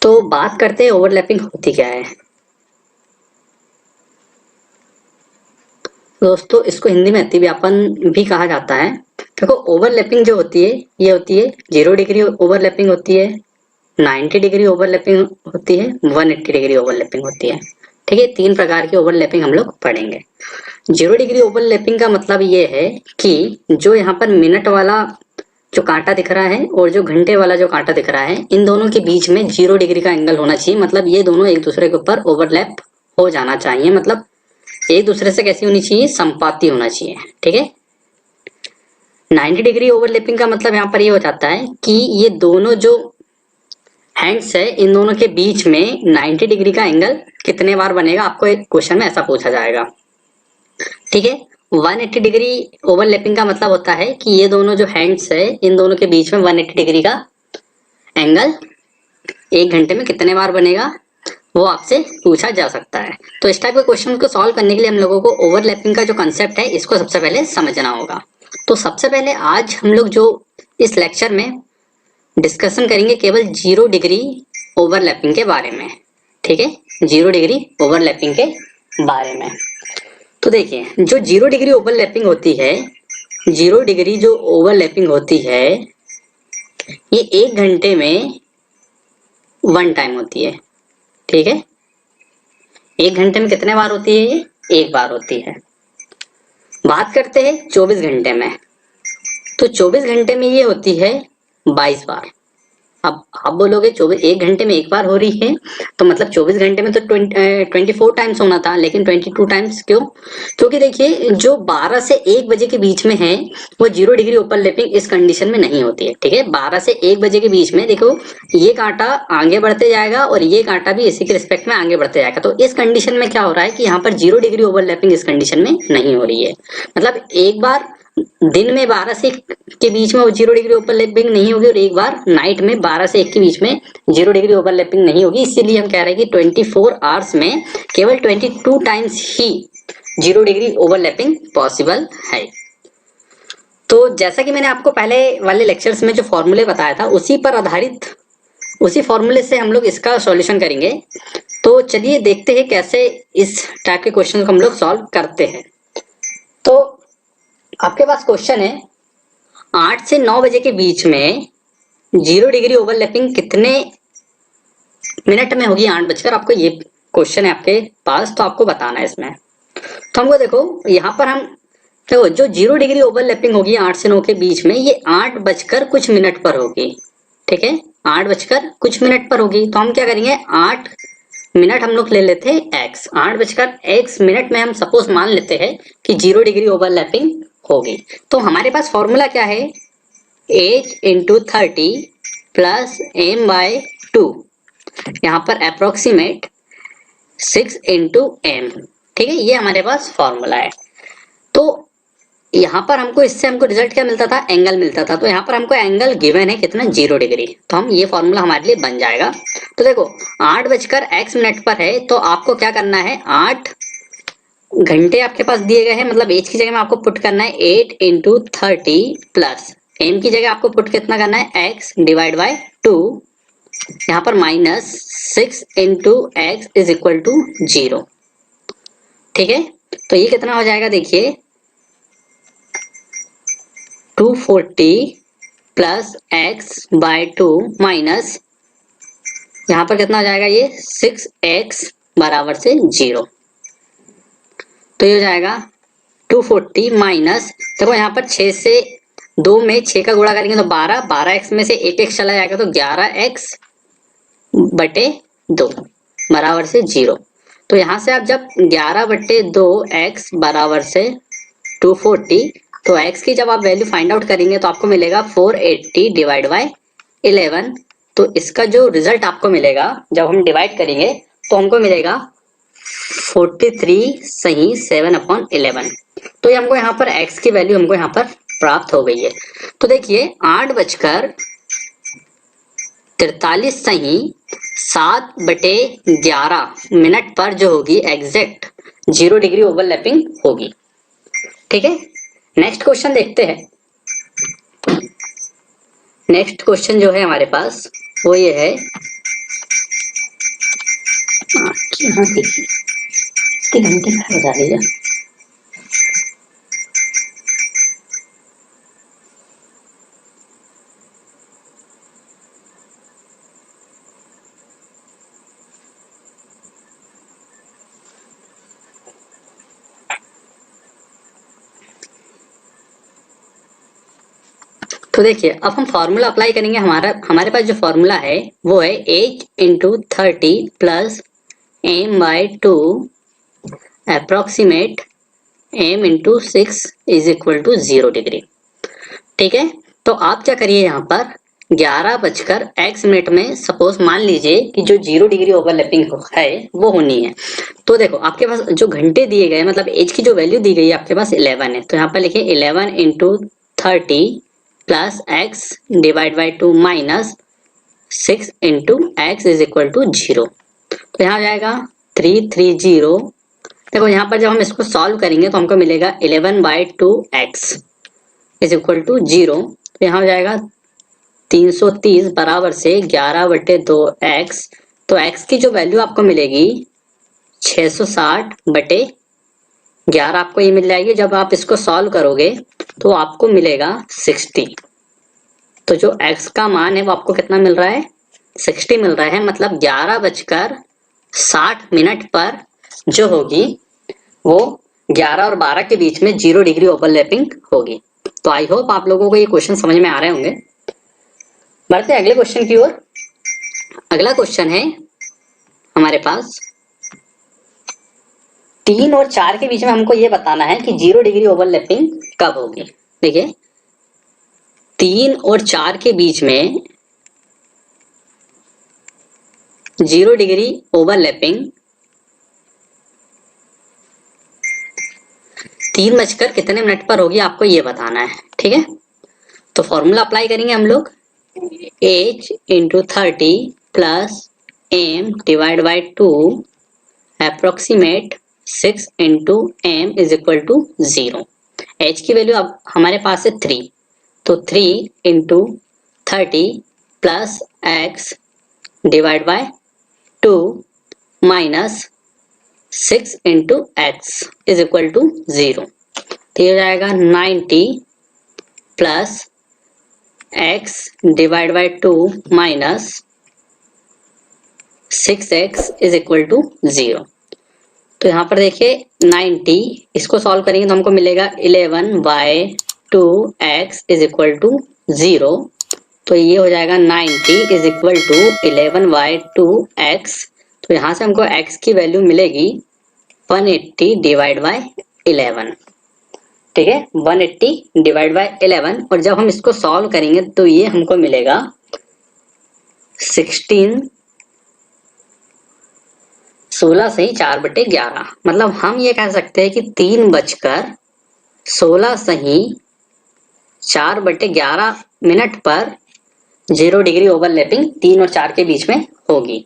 तो बात करते हैं ओवरलैपिंग होती क्या है। दोस्तों इसको हिंदी में अतिव्यापन भी कहा जाता है। देखो ओवरलैपिंग जो होती है ये होती है 0 डिग्री ओवरलैपिंग होती है, 90 डिग्री ओवरलैपिंग होती है, 180 डिग्री ओवरलैपिंग होती है। ठीक है, 3 प्रकार की ओवरलैपिंग हम लोग पढ़ेंगे। 0 डिग्री ओवरलैपिंग का मतलब ये है कि जो यहाँ पर मिनट वाला जो कांटा दिख रहा है और जो घंटे वाला जो कांटा दिख रहा है, इन दोनों के बीच में 0 डिग्री का एंगल होना चाहिए। मतलब ये दोनों एक दूसरे के ऊपर ओवरलैप हो जाना चाहिए, मतलब एक दूसरे से कैसी होनी चाहिए, संपाती होना चाहिए। ठीक है, 90 डिग्री ओवरलैपिंग का मतलब यहाँ पर ये हो जाता है कि ये दोनों जो हैंड्स है इन दोनों के बीच में 90 डिग्री का एंगल कितने बार बनेगा, आपको एक क्वेश्चन में ऐसा पूछा जाएगा। ठीक है, 180 डिग्री ओवरलैपिंग का मतलब होता है कि ये दोनों जो हैंड्स है इन दोनों के बीच में 180 डिग्री का एंगल 1 घंटे में कितने बार बनेगा, वो आपसे पूछा जा सकता है। तो इस टाइप के क्वेश्चन को सॉल्व करने के लिए हम लोगों को ओवरलैपिंग का जो कंसेप्ट है इसको सबसे पहले समझना होगा। तो सबसे पहले आज हम लोग जो इस लेक्चर में डिस्कशन करेंगे केवल 0 डिग्री ओवरलैपिंग के बारे में। ठीक है, 0 डिग्री ओवरलैपिंग के बारे में। तो देखिए जो 0 डिग्री ओवरलैपिंग होती है, 0 डिग्री जो ओवरलैपिंग होती है ये 1 घंटे में 1 टाइम होती है। ठीक है, 1 घंटे में कितने बार होती है, ये 1 बार होती है। बात करते हैं 24 घंटे में, तो 24 घंटे में ये होती है 22 बार। अब आप बोलोगे 1 घंटे में 1 बार हो रही है तो मतलब 24 घंटे में तो 24 टाइम्स होना था, लेकिन 22 टाइम्स क्यों? क्योंकि देखिए जो 12 से 1 बजे के बीच में है वो 0 डिग्री ओवरलैपिंग इस कंडीशन में नहीं होती है। ठीक है, 12 से 1 बजे के बीच में देखो ये कांटा आगे बढ़ते जाएगा और ये कांटा भी इसी के रिस्पेक्ट में आगे बढ़ते जाएगा। तो इस कंडीशन में क्या हो रहा है कि यहाँ पर 0 डिग्री ओवरलैपिंग इस कंडीशन में नहीं हो रही है। मतलब एक बार दिन में 12 से 1 के बीच में वो 0 डिग्री ओवरलैपिंग नहीं होगी और एक बार नाइट में 12 से 1 के बीच में 0 डिग्री ओवरलैपिंग नहीं होगी। इसीलिए हम कह रहे हैं कि 24 आवर्स में केवल 22 टाइम्स ही 0 डिग्री ओवरलैपिंग पॉसिबल है। तो जैसा कि मैंने आपको पहले वाले लेक्चर्स में जो फॉर्मूले बताया था उसी पर आधारित, उसी फॉर्मूले से हम लोग इसका सॉल्यूशन करेंगे। तो चलिए देखते हैं कैसे इस टाइप के क्वेश्चन को हम लोग सॉल्व करते हैं। तो आपके पास क्वेश्चन है 8 से 9 बजे के बीच में 0 डिग्री ओवरलैपिंग कितने मिनट में होगी, 8 बजकर। आपको ये क्वेश्चन है आपके पास, तो आपको बताना है इसमें। तो हमको देखो यहाँ पर हम देखो जो 0 डिग्री ओवरलैपिंग होगी 8 से 9 के बीच में ये 8 बजकर कुछ मिनट पर होगी। ठीक है, 8 बजकर कुछ मिनट पर होगी। तो हम क्या करेंगे, 8 मिनट हम लोग ले लेते हैं x, 8 बजकर x मिनट में हम सपोज मान लेते हैं कि 0 डिग्री ओवरलैपिंग होगी। तो हमारे पास फॉर्मूला क्या है, h into 30 plus m by 2, यहाँ पर अप्रोक्सीमेट 6 इंटू m। ठीक है, ये हमारे पास फॉर्मूला है। तो यहाँ पर हमको इससे हमको रिजल्ट क्या मिलता था, एंगल मिलता था। तो यहाँ पर हमको एंगल गिवन है कितना, 0 डिग्री। तो हम ये फॉर्मूला हमारे लिए बन जाएगा। तो देखो 8 बजकर x मिनट पर है तो आपको क्या करना है, 8 घंटे आपके पास दिए गए हैं, मतलब एज की जगह में आपको पुट करना है 8 इंटू 30 प्लस एम की जगह आपको पुट कितना करना है, x डिवाइड बाय 2, यहाँ पर minus 6 into X is equal to 0। ठीक है, तो ये कितना हो जाएगा, देखिए 240 प्लस एक्स बाय 2 माइनस यहाँ पर कितना हो जाएगा, ये 6x बराबर से 0। तो ये हो जाएगा 240 माइनस, देखो यहाँ पर 6 से 2 में 6 का गुणा करेंगे तो 12, 12x में से 1x चला जाएगा तो 11x बटे 2 बराबर से 0। तो यहाँ से आप जब 11 बटे 2x बराबर से 240, तो x की जब आप वैल्यू फाइंड आउट करेंगे तो आपको मिलेगा 480 डिवाइड बाय 11। तो इसका जो रिजल्ट आपको मिलेगा जब हम डिवाइड करेंगे तो हमको मिलेगा 43 सही 7/11। तो ये हमको यहाँ पर x की वैल्यू हमको यहाँ पर प्राप्त हो गई है। तो देखिए 8 बजकर 43 सही 7/11 मिनट पर जो होगी एग्जैक्ट 0 डिग्री ओवरलैपिंग होगी। ठीक है, नेक्स्ट क्वेश्चन देखते हैं। नेक्स्ट क्वेश्चन जो है हमारे पास वो ये है यहाँ देखिए इसकी घंटी बजा लीजिए। तो देखिए अब हम फॉर्मूला अप्लाई करेंगे। हमारे पास जो फॉर्मूला है वो है h into 30 plus m by 2 approximate m into 6 is equal to 0 degree. ठीक है, तो आप क्या करिए, यहाँ पर 11:x में सपोज मान लीजिए कि जो 0 डिग्री ओवरलैपिंग है वो होनी है। तो देखो आपके पास जो घंटे दिए गए, मतलब एज की जो वैल्यू दी गई है आपके पास 11 है, तो यहाँ पर लिखिए 11 into 30 plus x divide by 2 minus 6 into X is equal to 0। तो यहाँ जाएगा 330। देखो यहाँ पर जब हम इसको सॉल्व करेंगे तो हमको मिलेगा 11 by 2 X is equal to 0। तो यहाँ हो जाएगा 330 बराबर से 11/2 एक्स। तो एक्स की जो वैल्यू आपको मिलेगी 660/11 आपको ये मिल जाएगी। जब आप इसको सॉल्व करोगे तो आपको मिलेगा 60। तो जो x का मान है वो आपको कितना मिल रहा है, 60 मिल रहा है। मतलब 11:60 पर जो होगी वो 11 और 12 के बीच में 0 डिग्री ओवरलैपिंग होगी। तो आई होप आप लोगों को ये क्वेश्चन समझ में आ रहे होंगे। बढ़ते हैं अगले क्वेश्चन की ओर। अगला क्वेश्चन है हमारे पास 3 और 4 के बीच में हमको ये बताना है कि 0 डिग्री ओवरलैपिंग कब होगी। देखिए 3 और 4 के बीच में 0 डिग्री ओवरलैपिंग 3:कितने पर होगी, आपको ये बताना है। ठीक है, तो फॉर्मूला अप्लाई करेंगे हम लोग, h into 30 plus m divide by 2 approximate 6 into M is equal to 0। h की वैल्यू अब हमारे पास है 3, तो 3 into 30 plus x divide by 2 minus 6 into X is equal to 0। तो ये हो जाएगा 90 plus x divide by 2 minus 6x is equal to 0। तो यहाँ पर देखिए 90, इसको सॉल्व करेंगे तो हमको मिलेगा 11/2x इज इक्वल टू 0। तो ये हो जाएगा 90 इज इक्वल टू 11/2x। तो यहाँ से हमको x की वैल्यू मिलेगी 180 डिवाइड बाय 11। ठीक है, 180 डिवाइड बाय 11। और जब हम इसको सॉल्व करेंगे तो ये हमको मिलेगा 16 से ही 4/11। मतलब हम ये कह सकते हैं कि 3:16 से ही 4/11 पर 0 डिग्री ओवरलैपिंग 3 और 4 के बीच में होगी।